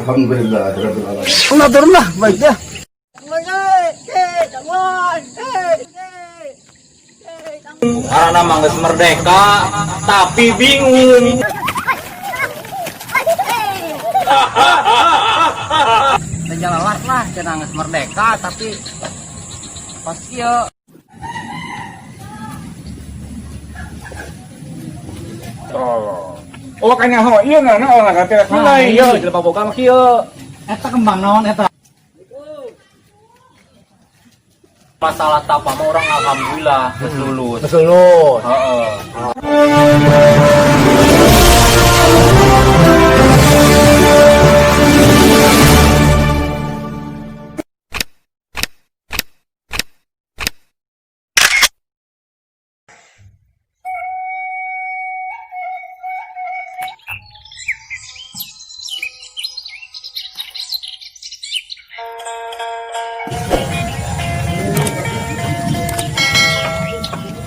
Alhamdulillah. Turun lah, baik ya. Karena mangges merdeka, tapi bingung. Jelas lah, cenah geus merdeka tapi pas kieu. Oh kan nyaho ieu ngana olah kata mulai Iya, jelema boga mah kieu. Eta kembang naon eta? Masalah tapa mah orang alhamdulillah geus lulus. Lulus. Heeh.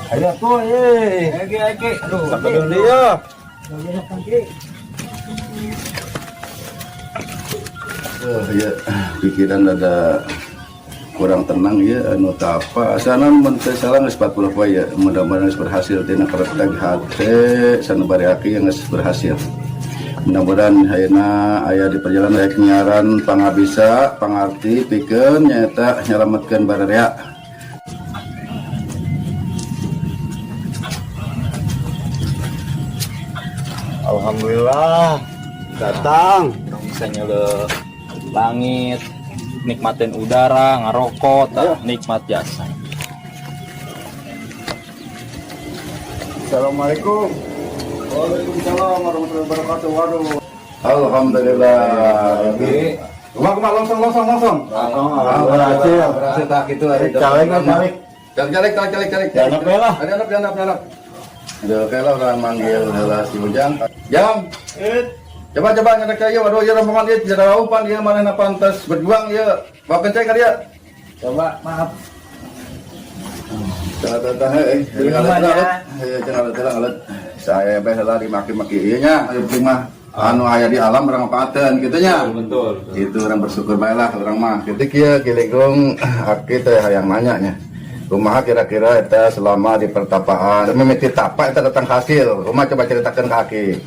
Ayo tuh Oke. Aduh, sampai dulu dia. Ya pikiran ada kurang tenang ya anu apa asana menteri salah geus 40 poe ya mudah-mudahan geus berhasil tina karetag hate sanubari aki yang geus berhasil. Mudah-mudahan ayeuna aya di perjalanan aya nyaran pangabisa pangarti pikeun nyaeta nyelametkeun bararea. Alhamdulillah datang. orang bisa nyele langit, nikmatin udara, ngarokok, nikmat jasa. Assalamualaikum. Waalaikumsalam warahmatullahi wabarakatuh. Waduh. Alhamdulillah. Kumah langsung. Berhasil tak gitu ada. Calik. Jangan pelah. Ada. Udah kalau orang manggil adalah si Ujang. Jang. Coba nyadak saya. Waduh ya rombongan dia tidak tahu pan dia mana pantas berjuang ya. Bapak cek dia. Coba maaf. Jangan alat. Saya belah dimaki-maki ieu nya. Mah anu aya di alam orang paten gitu nya. Betul. Itu orang bersyukur baiklah orang mah. Kitu kieu giligong aki teh hayang nanya nya. Kumaha kira-kira eta selama di pertapaan mimiti tapa eta datang hasil. Kumaha coba ceritakeun ka aki.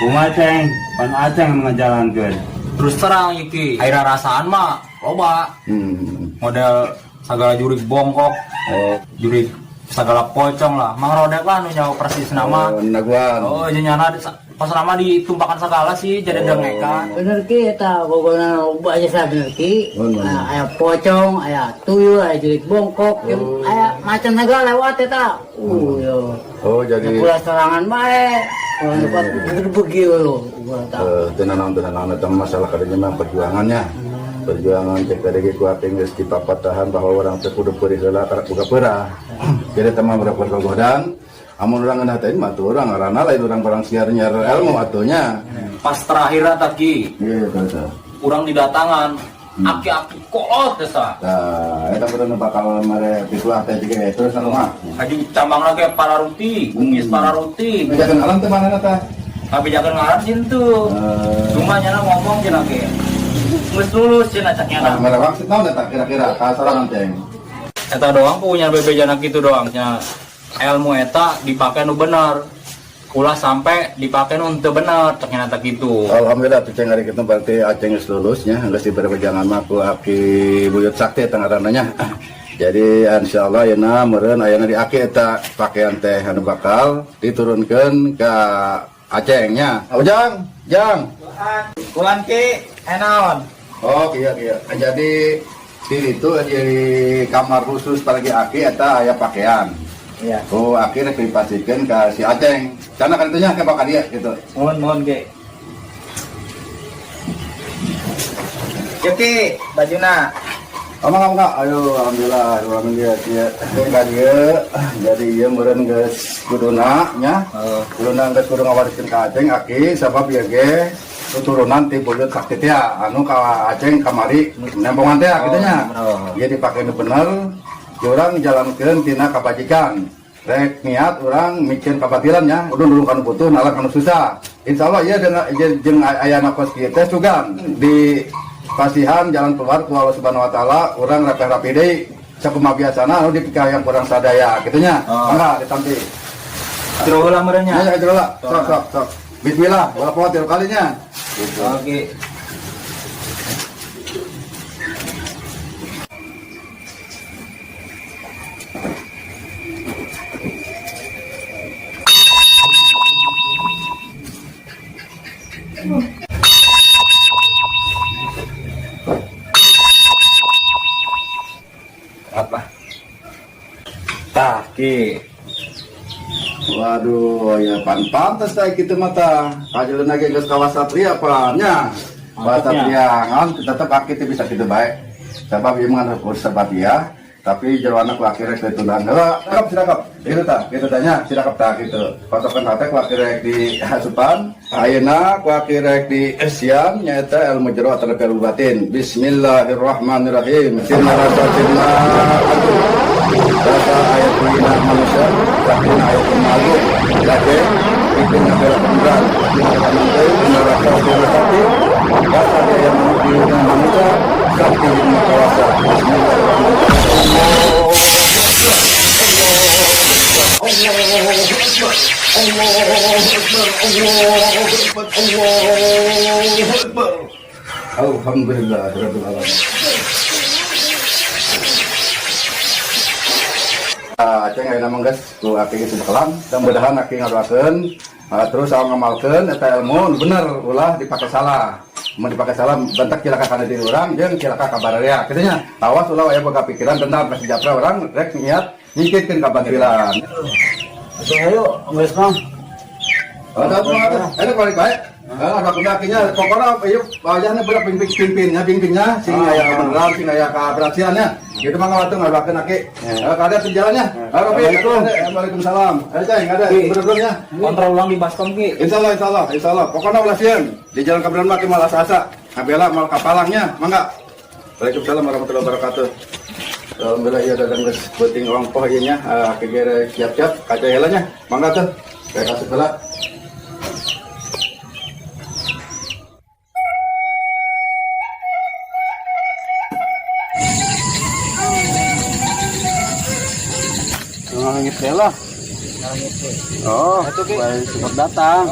Kumaha ceng, pan aceng ngajalankeun. Terus terang iki, air rasaan mah loba. Model segala jurik bongkok, jurik segala pocong lah. Mang rodek lah nu nyawa persis nama. Naguan. Oh, nyana pas nama ditumpakan segala sih jadi dengekan. Bener ki eta gogona loba aja sa bener ki. Bener. Aya pocong, aya tuyul, aya jelik bongkok, aya macam segala lewat eta. Yo. Oh jadi Pula serangan bae. Kalau dapat berbegi lo. tenang eta masalah kadenya mah perjuangannya. Perjuangan cek tadi ku ating geus dipapatahan bahwa orang teh kudu peurih heula karek buka peurah. Jadi teman berapa godan. Amun orang ngenatain mah tuh orang ngaranna lain orang barang siar nyiar ilmu atunya. Pas terakhir tadi, Iya betul. kurang didatangan, aki-aki kolot desa. Nah, eta bener bakal mare pikuah teh juga terus anu mah. Haji cambang lagi para ruti, kumis para ruti. Bejakeun alam teh mana teh? Tapi jangan ngarap cintu. Cuma nyana ngomong cenah ge. Geus lulus cenah cak nyana. Mare maksud naon eta kira-kira ka sorangan teh? Eta doang punya bebejana gitu doang nya. Ilmu eta dipakai nu bener. Ulah sampai dipakai nu teu bener, cak nyana tak gitu. Alhamdulillah tuh ceng hari kita berarti aceng geus lulus nya, geus diberi pejangan mah ku aki buyut sakti eta ngaranna nya. Jadi insyaallah yeuna meureun ayeuna di aki eta pakaian teh anu bakal diturunkeun ka aceng nya. Ujang, Jang. Kulan ki enaon? Oh iya. Jadi di itu di kamar khusus apalagi aki eta aya pakaian. Iya. Oh akhirnya dipasikeun ka si aceng. Karena kan itunya ke bakal dia gitu. Mohon ki. Yuki, bajuna. Omong ayo alhamdulillah dia kan dia jadi ieu meureun geus kuduna nya. Kuduna geus kudu ngawariskeun ka aceng aki sabab ieu ge turunan ti buyut sakti teh anu ka aceng kamari nempongan teh kitu nya. Ieu dipake nu bener, urang jalankeun tina kabajikan. rek niat orang mikir kabatilannya udah dulu kan butuh nalar kan susah insya Allah ya dengan jeung ayana kos kieu teh sugan di pasihan jalan keluar ku Allah Subhanahu wa taala urang rapi-rapi deui sakumaha biasana anu dipikayang kurang sadaya kitunya mangga ditampi Jero heula meureunnya. ya jero lah sok bismillah walaupun tiap kalinya Oke. Apa? Taki. waduh ya pantas teh kitu mata kajeulna ge geus kawas satria apanya kawas satria ngan tetep akit bisa kitu bae sabab ieu mah urus satria tapi jero anak laki rek ditulang heula sirakap itu tah kitu tanya sirakap tah kitu patokan hate laki rek di hasupan ayeuna laki rek di siang nyaeta ilmu jero atau ilmu batin bismillahirrahmanirrahim sirna rasa sirna rasa ayat bina manusia sakin ayat malu lagi bikin negara pemberan nanti neraka sirna sakti rasa ayat bina manusia sakti bina kawasa Alhamdulillah rabbil alamin. Aceh ayeuna mah geus ku aki geus bekalan dan mudahan aki ngadoakeun terus saong ngamalkeun eta ilmu bener ulah dipake salah. Mun dipake salah bentak cilaka kana diri urang jeung cilaka ka bararea. Kitu nya. Awas ulah aya boga pikiran dendam ka sejahtera urang rek niat nyingkitkeun kabatilan. Oke, ayo, geus mah. Ada apa? Ada balik baik. Ada pendakinya, pokoknya yuk wajahnya berat pimpinnya, sing aya kebenaran, sing aya keberhasilannya. Gitu mah ngawatu ngadoakeun aki. Kada sejalannya. Waalaikumsalam. Ada cai, ada bener-benernya. Kontrol ulang di baskom ki. Insyaallah. Pokoknya ulah sieun. Di jalan kebenaran mah malas asa. Ngabela mal kapalangnya, mangga. Waalaikumsalam warahmatullahi wabarakatuh. Alhamdulillah ya dadang geus beuting orang poh ieu nya, kegere siap-siap kaca helanya. Mangga teh. Kayak kasih bela. Langit lah. Oh, itu baik support datang.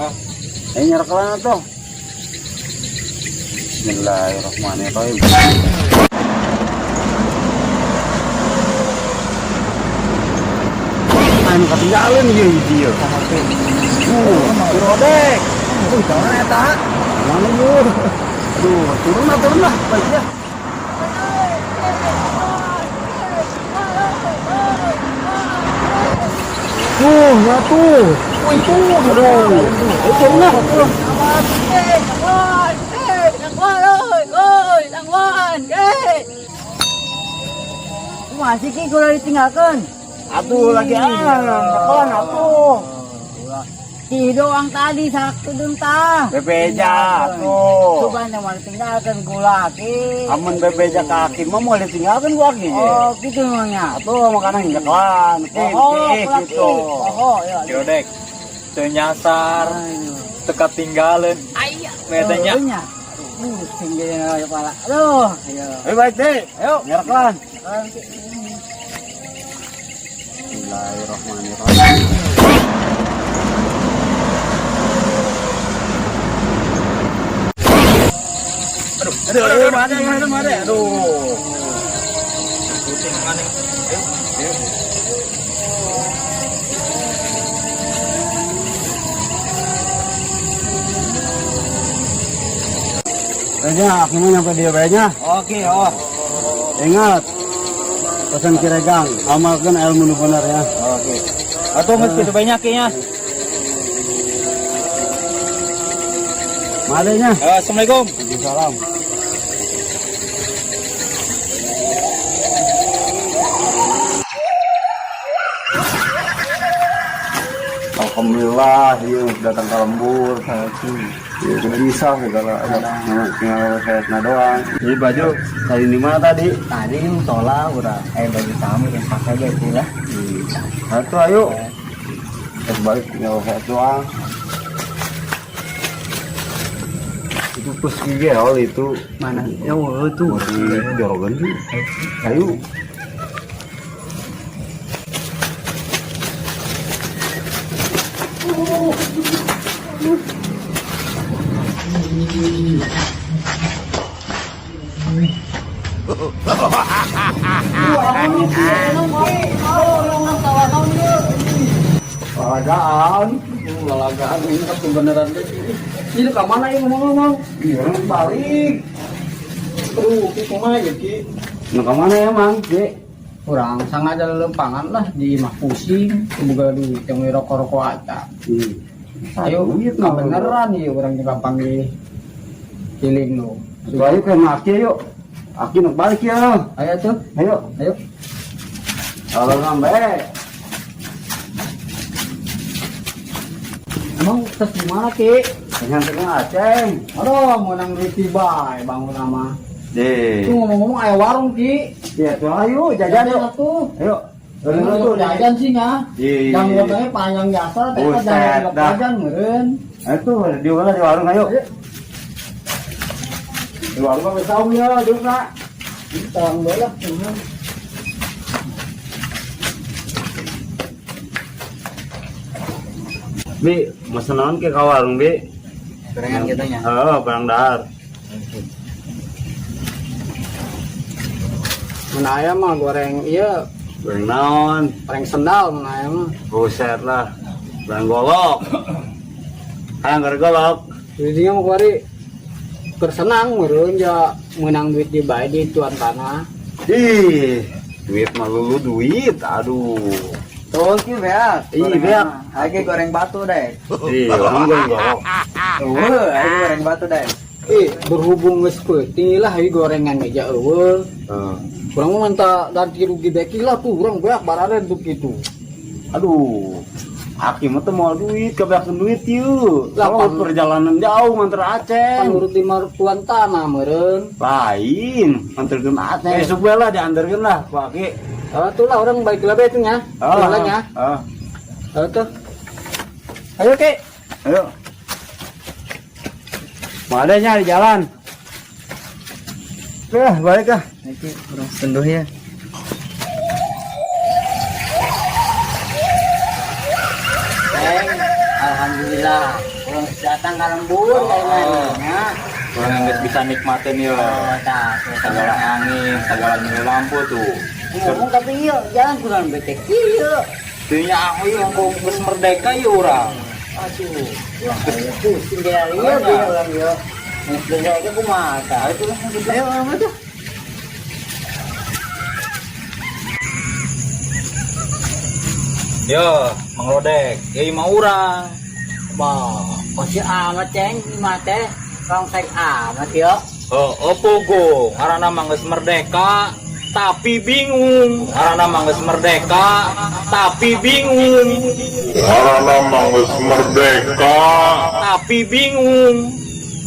Nyerek lah tuh. Bismillahirrahmanirrahim. Anu ketinggalan ieu dia. Rodek. Jangan eta. Mana yur. Turun lah, baiknya. Ngatu. Itu dong. Itu nah. Masih ki kudu ditinggalkan. Atuh lagi tekan atuh. Ki doang tadi sakudung tah. Bebeja atuh. Coba yang mau ditinggalkan gula ki. Amun bebeja kaki mah mau ditinggalkan gua ki. Oh, gitu nya. Atuh makana hinjakan. Gitu. Oh, ya. Yodek. Teu nyasar, teka tinggalin. Aya. Bedanya. Pusing dia kepala. Aduh, ayo. Baik deh. Ayo. Nyereklan. Bismillahirrahmanirrahim. Aduh, mana? Aduh. Kayaknya akhirnya nyampe dia bayarnya. Oke, oh. Ingat, pesan kiregang, amalkan ilmu nu benar ya. Oke. Atuh mesti banyak ya. Malenya. Assalamualaikum. Salam. Alhamdulillah, iya datang ke lembur. Ya, udah bisa segala. Tinggal saya doang. Jadi baju tadi di mana tadi? Tadi musola udah baju kamu yang pakai gitu lah. Satu ayo. Terus balik tinggal saya doang. Itu plus gel itu. Mana? Ya tuh. Masih jorogan tuh. Ayo. Lalagaan ini kan kebenaran ini ke mana ya ngomong-ngomong? Iya, balik. Aduh, ki kumaha ya ki? Nah, kemana ya, Mang? Dek. Kurang sangat ada lempangan lah di mah pusing, semoga duit yang rokok-rokok aja. Ayo, nah beneran ya orang juga panggil kiling lo. Ayo ke Aki yuk. Aki nak balik ya. Ayo tuh, Ayo. ayo. Kalau ngambil. Emang terus gimana ki? Yang tengah Aceh. Aduh, mau nang duit tiba, bangun nama. Deh. Tuh ngomong-ngomong ayo warung ki. Ya tuh ayo jajan yuk. Tuh. Ayo. Tuh jajan sih ya. Iya. Yang ngomongnya panjang jasa, tapi Buset, jangan dah. panjang meren. Itu di mana di warung ayo. Di warung apa tahu ya, dulu nak. Tolong boleh. Bi, mesenan ke warung Bi. Gorengan gitu nya. Oh, barang dahar. Mana ayam mah goreng iya, Barang naon. goreng sendal mana ayam mah. Buset lah. Barang golok. Hayang golok. Jadi mau kari bersenang meren ya menang duit di bayi di tuan tanah. Ih, duit mah lulu duit. Aduh. Tuh ki beak. Ih, beak. Lagi goreng batu deh. Ih, orang gue golok. Lagi goreng batu deh. Berhubung geus peuting lah ieu gorengan meja eueuh. Kurang mah minta ganti rugi beki lah tuh urang beak bararen tuh kitu. Aduh. Aki mah teh mau duit, kebanyakan duit yuk. Lah, Kalau pan- perjalanan jauh nganter Aceh. Kan urut di tuan tanah meren. Lain, nganter ke Aceh. Besok bae lah diantarkeun lah, Pak Aki. Tuh lah orang baik lah betul ya. Jalan ya. Tuh. Ayo ke. Ayo. Mau adanya di jalan. Balik ah. Nanti kurang senduh ya. Alhamdulillah, orang datang ke lembur kayaknya. Orang yang nggak bisa nikmatin ya segala angin, segala nyala lampu tuh. Ngomong tapi yuk, jangan kurang betek yuk. Tuhnya aku yang kongres merdeka ya orang. Aduh, pusing dia lihat dia orang yuk. Merdeka aku mata. Ayo orang itu. Yo, Mang Rodek, ya mau orang. Bah, masih amat ceng, mate. Orang sek amat yuk. Oh, opo go, karena mangges merdeka, tapi bingung. Karena mangges merdeka, tapi bingung. Karena mangges merdeka, Tapi bingung.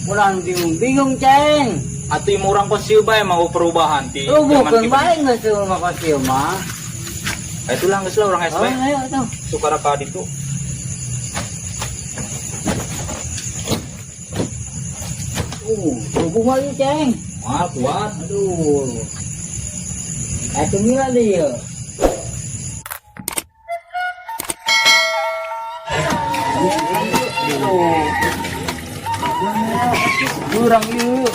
Kurang bingung ceng. Hati murang kosil bae mau perubahan ti. Lu zaman bukan kita. baik nggak sih rumah kasih mah? Itulah geus lah orang SW. Ayo tuh. Sukara ka ditu. Subuh lagi ceng. Mal kuat. Aduh. Itu mila dia. Kurang yuk.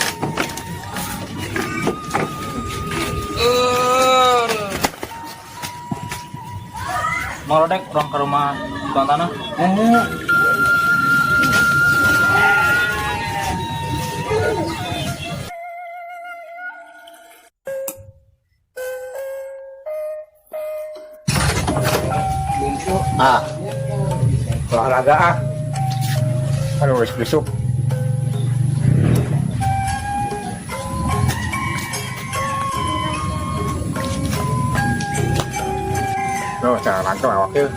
Mau Rodek orang ke rumah Bang Tanah. Olahraga ah. Aduh, besok. Tuh, cara lantung awak yuk.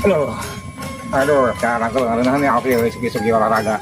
Aduh, sekarang karena ini aku yang segi olahraga.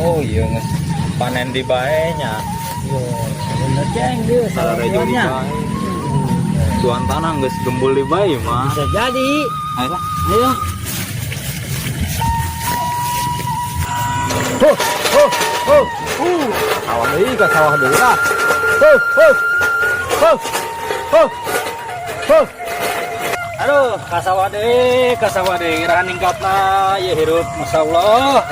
Oh iya, panen di baenya. Bener ceng dia Salah rejo di bae. Tuan tanah geus gembul di bae mah. bisa jadi. Ayo. Ayo. Sawah deui ka sawah deui lah. Aduh, kasawah deui iraha ningkatna ya hirup masyaallah.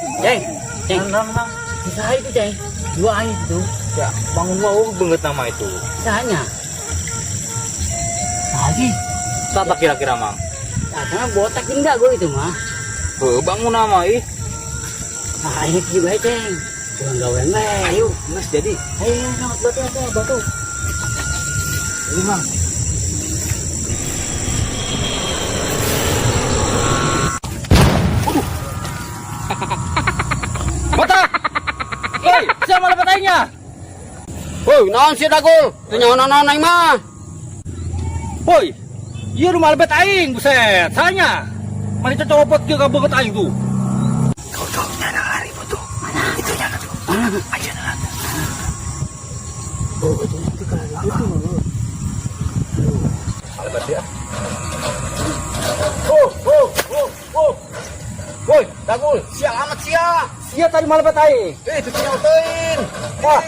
Ceng. Bisa itu ceng. Dua air itu. Ya, bangun mau banget nama itu. Sahanya. Lagi. Sata kira-kira mang. Karena botak enggak gue itu mah. Bangun nama ih. Nah ini juga ceng. Jangan gawe yuk. Mas jadi. Ayo, batu. Ini mang. Botak. Hei, siapa lepat aingnya? Woi, naon sih dagul? Teu naon aing mah. Woi, iya rumah lebet aing, buset, sanya. Mari cocopot ke kabeget aing tuh. Kau nyana hari foto. Mana? Itu nyana tuh. Mana? Aja nyana. Oh, itu nanti kalau itu. Lebet ya. Woi, dagul, siang amat sia. Sia tadi malah lebet aing. Itu nyautein. Wah.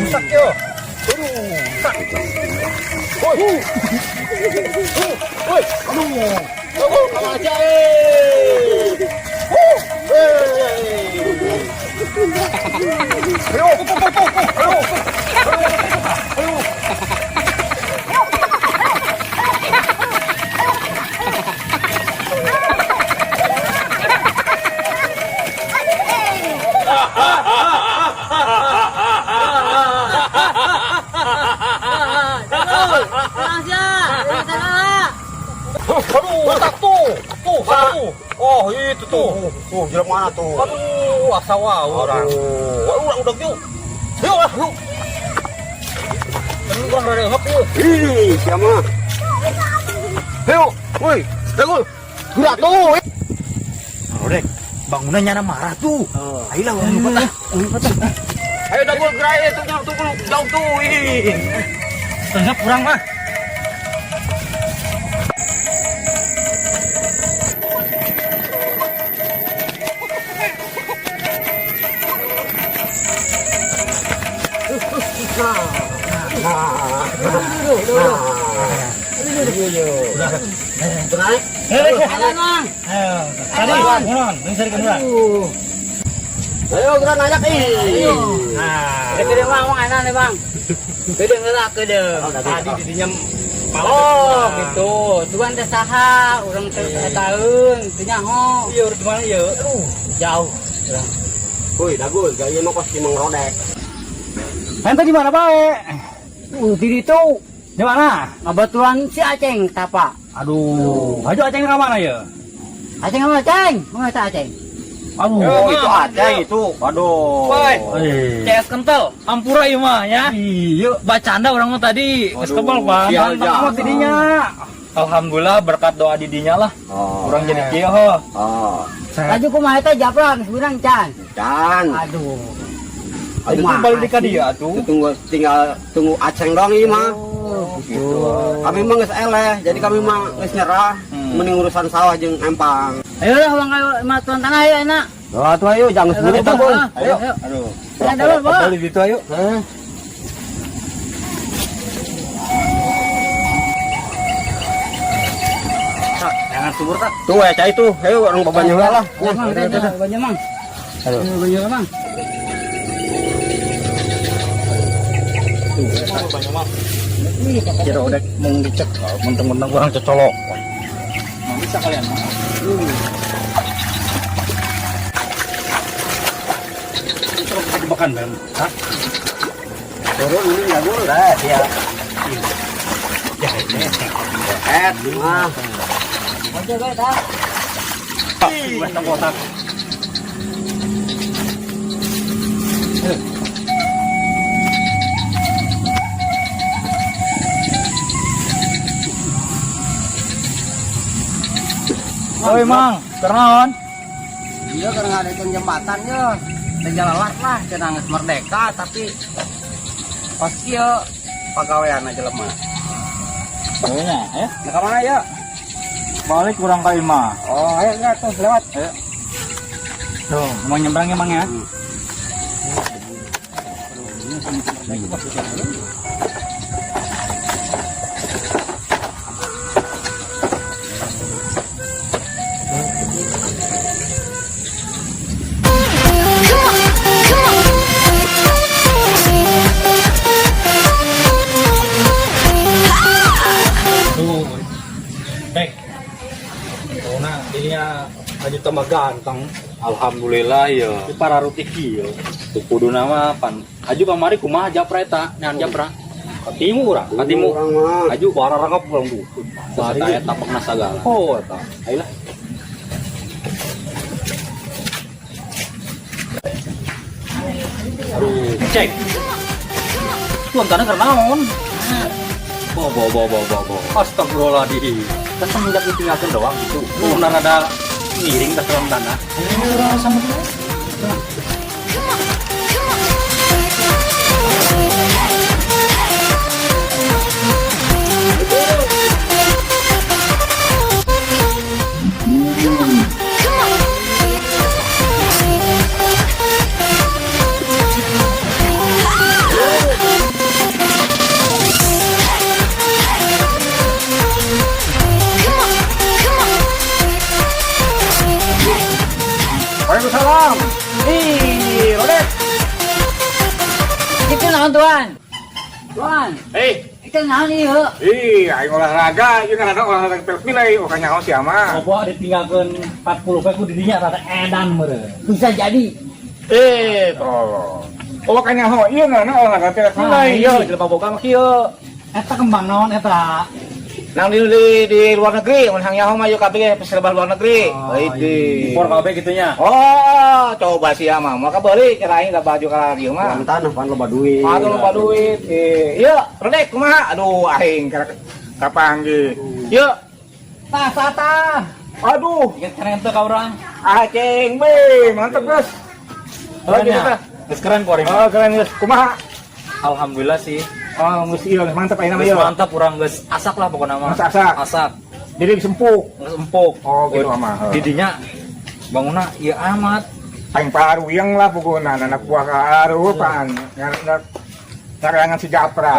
Rusak yo. Rusak. Woi. Woi, aduh. Oh, kamu aja. Aduh, tak tuh, satu. Oh, itu tuh. Tuh, jelek mana tuh? Aduh, asawa orang. Udah yuk. Yuk lah, yuk. Ini kurang dari hap yuk. Ih, siapa? Yuk, woi, dagul. Gerak tuh. Rodek, bangunan nyana marah tuh. Ayolah, orang lupa tah. Ayo dagul, gerak itu jauh tuh. Setengah kurang mah. Ayo gerak ajak ih. Gede bang, enak nih bang. Gede ngerak gede. Tadi didinya Oh gitu. Tuan teh saha, urang teh tahun, teu nyaho. Iya, urang mana ya? Jauh. Woi, dagul, gaya mau kos Mang Rodek. Ente di mana bae? Di ditu. Di mana? Kebetulan si Aceng tapa. Aduh, ayo Aceng ke mana ya? Aceng mana Aceng? Mana ta Aceng? Aduh, Itu ada itu. Waduh. Woi, CS kental, ampura ieu mah ya. Iya, bacanda orang mah tadi. Geus kebal, Bang. Iya, Mantap iya. mah didinya. Alhamdulillah berkat doa didinya lah. Urang jadi kieu heuh. Oh, Laju kumaha teh japlan sebenarnya Can. dan. Aduh. Aduh, tuh balik di ka dia tuh. Tunggu Aceng dong ini mah. Gitu. Kami mah geus eleh, jadi kami mah geus nyerah. Mending urusan sawah jeung empang. Ayo lah bang ayo mah tuan tanah ayo enak. Tuh ayo jangan sebut itu, Bang. Ayo. Aduh. Ya dulu, Bang. Balik gitu ayo. Jangan subur tak. Tuh ya cai tuh. Ayo orang babanya lah. Mang, banyak mang. Aduh. Banyak mang. Kira udah mau dicek, menteng-menteng kurang cecolok. Bisa kalian. Coba kita dimakan dalam. Hah? Turun ini nggak boleh dia. Mah. Oke guys, dah. Buat kotak. Oi mang, kenaon? Iya karena ada jembatan ya. Terjalalat lah, cenah geus merdeka tapi pas kieu pagawean aja lemah. Kayaknya, ya? Nah, ke mana ya? Balik kurang kali mah. Oh, ayo enggak tuh lewat. Ayo. Tuh, mau nyebrang emang ya? Nah, dia aja tambah ganteng. Alhamdulillah ya. Di para rutiki ya. Tuh kudu nama pan. Aju kamari kumaha japra eta, nyan japra. Katimu urang, katimu. Aju para rangkap pulang dulu. Mari eta tapakna sagala. Oh, eta. Ayolah. Aduh, cek. Tuan tanah karena naon? Bo. Astagfirullahaladzim. Kita semenjak ditinggalkan doang gitu. Benar ada miring ke dalam tanah. Sama dia. Waalaikumsalam. Ih, Rodet. Itu naon tuan? Tuan, itu naon ieu? Aing olahraga, jeung ada olahraga pilih makanya haus ya mah. Coba ditinggalkeun 40 pe ku di dinya rada edan meureun. Bisa jadi. Tolong. Oh makanya haus ieu na olahraga pilih. Iya, jelema boga mah kieu. Eta kembang naon eta? Nang di luar negeri, mun hang nyaho mah yuk kabeh peserba luar negeri. Heuti. Impor kabeh gitunya. Oh, coba sih mah. Maka beli cara aing da baju ka dieu mah. Tanah pan loba duit. Aduh lupa duit. Ieu, Redek kumaha? Aduh, aing kapanggih. Ieu. Tah sata. Aduh, Geus keren teh ka urang. aceng be, mantep geus. Keren ya? Geus keren ku urang. Oh, keren geus. Kumaha? Alhamdulillah sih. Oh, geus ieu mantep aing mah Geus ieu. mantap urang geus asak lah pokoknya mah. Asak. Asak. Jadi sempuk. Geus empuk. Oh, gitu mah. Didinya bangunna ieu amat. Aing paruyeng lah pokona anak buah ka aruh pan. Ngarangan si Japra.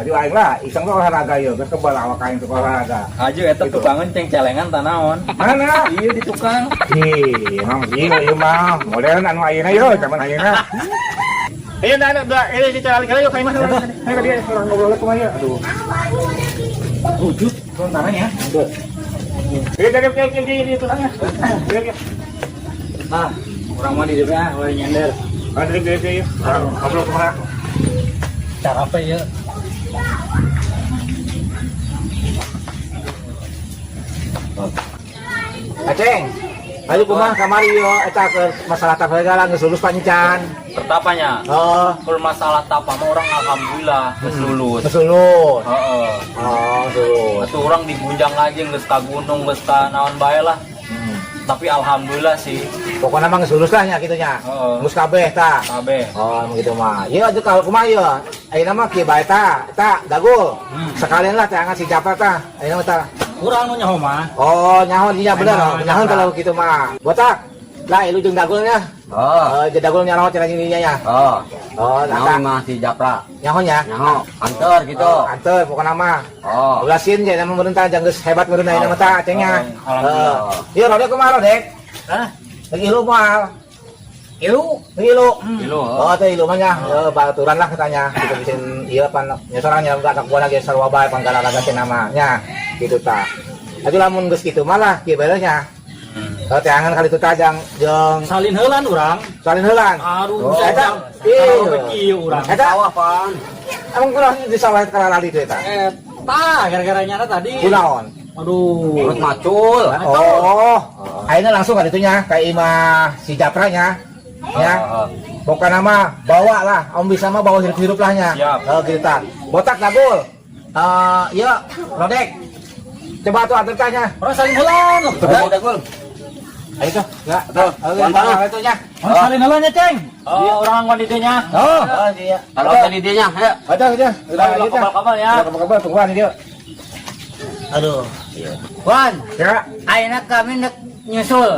Di aing lah iseng tuh olahraga ieu, geus kebal awak aing tuh olahraga. Aju eta tukangan ceng celengan tanaon. Mana? Iya di tukang. Emang ieu mah modern anu ayeuna ieu zaman ayeuna. Ayo ini kita kali yuk kayak mana? Ayo dia ngobrol ke mana? Aduh. Wujud tanahnya. Dari tukangnya. Nah, orang mah di dia mulai nyender. Dari ngobrol ke mana? Cara apa ya? Aceng. Ayo kumaha kamari yo eta ke masalah tagala geus lulus pancan. Pertapanya. Oh, Kalau masalah tapa mah orang alhamdulillah geus lulus. geus lulus. Heeh. Oh, lulus. Atuh orang digunjang lagi geus ka gunung, geus ka naon bae lah. Tapi alhamdulillah sih. Pokoknya mah geus lulus lah nya kitu nya. Heeh. Geus kabeh tah. Kabeh. Oh, begitu mah. Ieu aja kalau kumaha ieu. Ayeuna mah kieu bae tah, eta dagul. Sekalian lah teh angkat si Japra tah. Ayeuna tah. Urang nu nyaho mah. Oh, nyaho dinya bener. Nyaho, Nyaho Japra. kalau kitu mah. Botak. Lah, ilu jeung dagulnya. Oh. Jadi dagul nyaho cenah dinya nya. Oh. Oh, Nyaho nata. mah si Japra. Nyahonya. Nyaho, anter gitu. Oh, anter pokok nama. Oh. Ulasin jadi nama pemerintah jangan hebat merendah nama ta cengnya. Alhamdulillah. Iya, rodek kumaha rodek? Hah? Lagi ilu mah. Ilu? Lagi ilu. Ilu. Oh, teh ilu mah nya. Baturan lah katanya. Kita bikin iya pan nyesorangnya anak buah lagi sarwa bae pangkala laga teh namanya. Gitu ta. Tapi lamun geus kitu malah kieu benernya. Teh angan kali itu tajang jeung Salin heulan urang. salin heulan. Aduh, Oh, eta. Kalau kieu urang. Eta Sawah, Pan. emang kurang di sawah kana lali teh eta. Gara-gara nyana tadi. Kunaon? Aduh. Urut macul. Oh, akhirnya langsung kan itunya kayak Imah si Japranya, ya. Pokoknya nama bawa lah, om bisa mah bawa hidup lahnya. Siap. Kita botak dagul. Iya, rodek. Coba tuh antar tanya. Orang salin heulan. Udah, Gul. Ayo tuh, enggak. Tuh, mantap. Itunya. Orang salin heulan ya, Ceng. Dia orang wanitanya. Oh, iya. Kalau tadi dia, ayo. Ayo, ayo. Udah, Kabar-kabar ya. kabar tungguan dia. Aduh. Wan, Ya. ayeuna kami nyusul.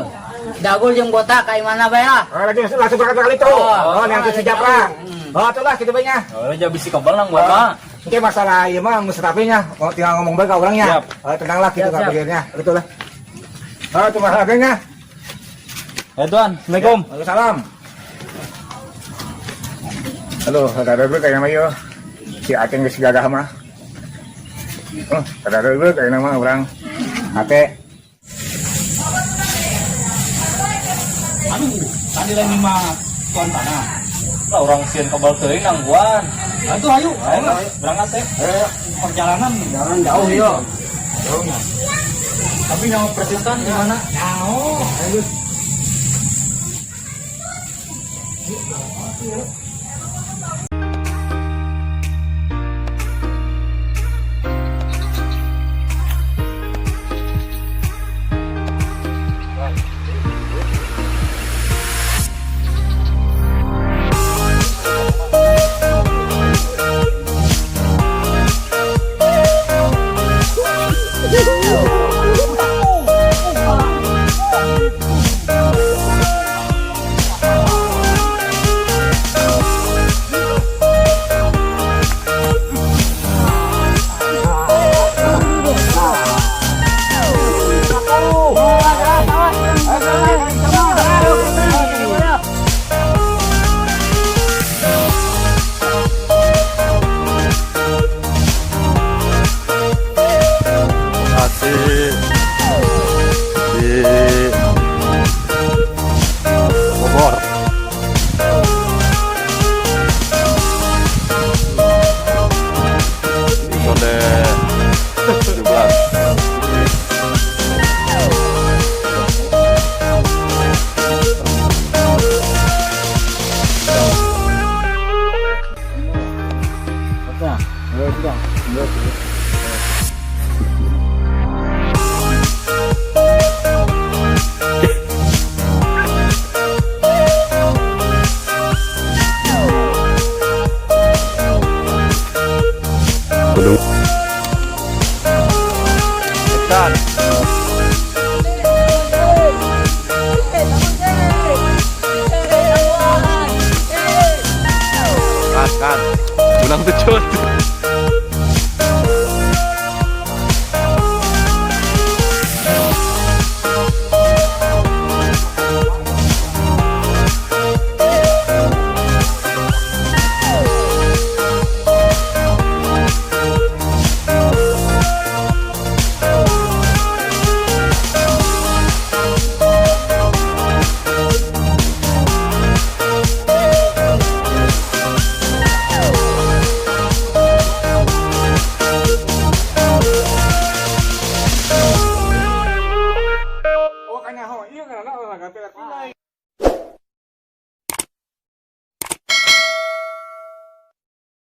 Dagul jeung botak ka mana bae lah. Langsung berangkat kali tuh. Oh, yang si Japra. Oh, tuh lah gitu banyak. Oh, jadi bisi kabel nang buat mah. Oke, masalah iya mah mustarapinya, mau tinggal ngomong baik ke orangnya. Siap. Tenanglah gitu Siap, nggak siap. pikirnya, gitu lah. Cuma harganya. Tuan, Assalamualaikum. Waalaikumsalam. Halo, ada dulu kayak nama yo. Si Aceng geus gagah mah. Ada dulu kayak nama orang. Ate. Aduh, tadi lagi mah tuan tanah. Lah orang sieun kabel teuing nang buan. Atuh ayo, berangkat teh. Perjalanan Jangan jauh, yo. tapi nyawa persiapan gimana? Nyawa. Asik di Bogor. Episode 17. Ikan. Kan, ulang tuh